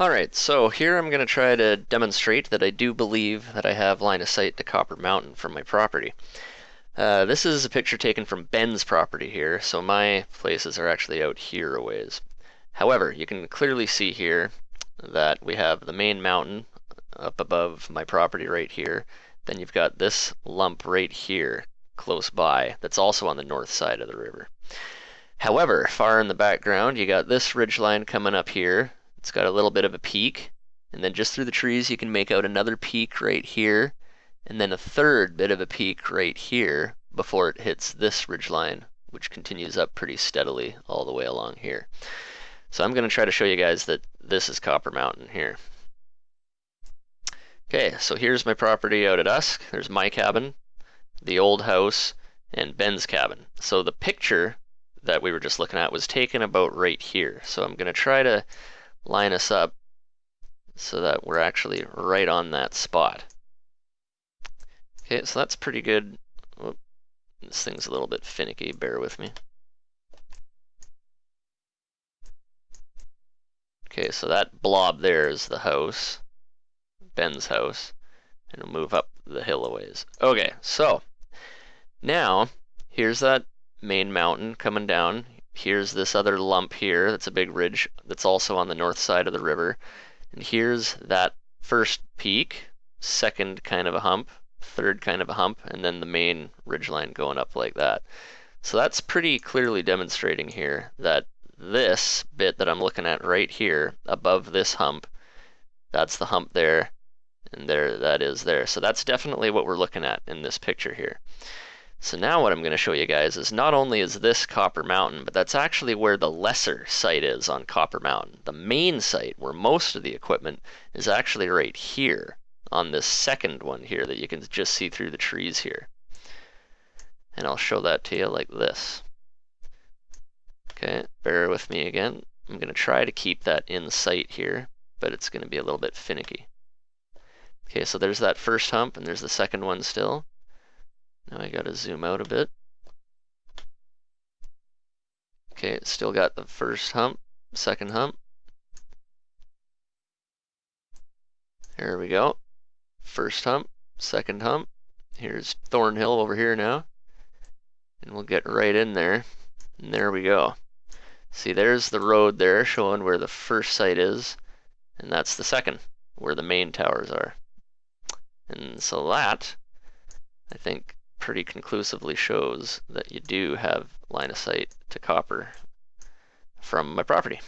Alright, so here I'm going to try to demonstrate that I do believe that I have line of sight to Copper Mountain from my property. This is a picture taken from Ben's property here, so my places are actually out here a ways. However, you can clearly see here that we have the main mountain up above my property right here. Then you've got this lump right here close by that's also on the north side of the river. However, far in the background, you got this ridgeline coming up here. It's got a little bit of a peak, and then just through the trees you can make out another peak right here, and then a third bit of a peak right here before it hits this ridgeline, which continues up pretty steadily all the way along here. So I'm going to try to show you guys that this is Copper Mountain here. Okay, so here's my property out at dusk. There's my cabin, the old house, and Ben's cabin. So the picture that we were just looking at was taken about right here. So I'm going to try to line us up so that we're actually right on that spot. Okay, so that's pretty good. Whoop, this thing's a little bit finicky, bear with me. Okay, so that blob there is the house, Ben's house, and we'll move up the hill a ways. Okay, so now here's that main mountain coming down. Here's this other lump here that's a big ridge that's also on the north side of the river. And here's that first peak, second kind of a hump, third kind of a hump, and then the main ridgeline going up like that. So that's pretty clearly demonstrating here that this bit that I'm looking at right here above this hump, that's the hump there, and there that is there. So that's definitely what we're looking at in this picture here. So now what I'm going to show you guys is not only is this Copper Mountain, but that's actually where the lesser site is on Copper Mountain. The main site, where most of the equipment is actually right here on this second one here that you can just see through the trees here. And I'll show that to you like this. Okay, bear with me again. I'm going to try to keep that in sight here, but it's going to be a little bit finicky. Okay, so there's that first hump, and there's the second one still. Now I gotta zoom out a bit. Okay, it's still got the first hump, second hump. There we go. First hump, second hump. Here's Thornhill over here now. And we'll get right in there. And there we go. See, there's the road there showing where the first site is. And that's the second, where the main towers are. And so that, I think, pretty conclusively shows that you do have line of sight to copper from my property.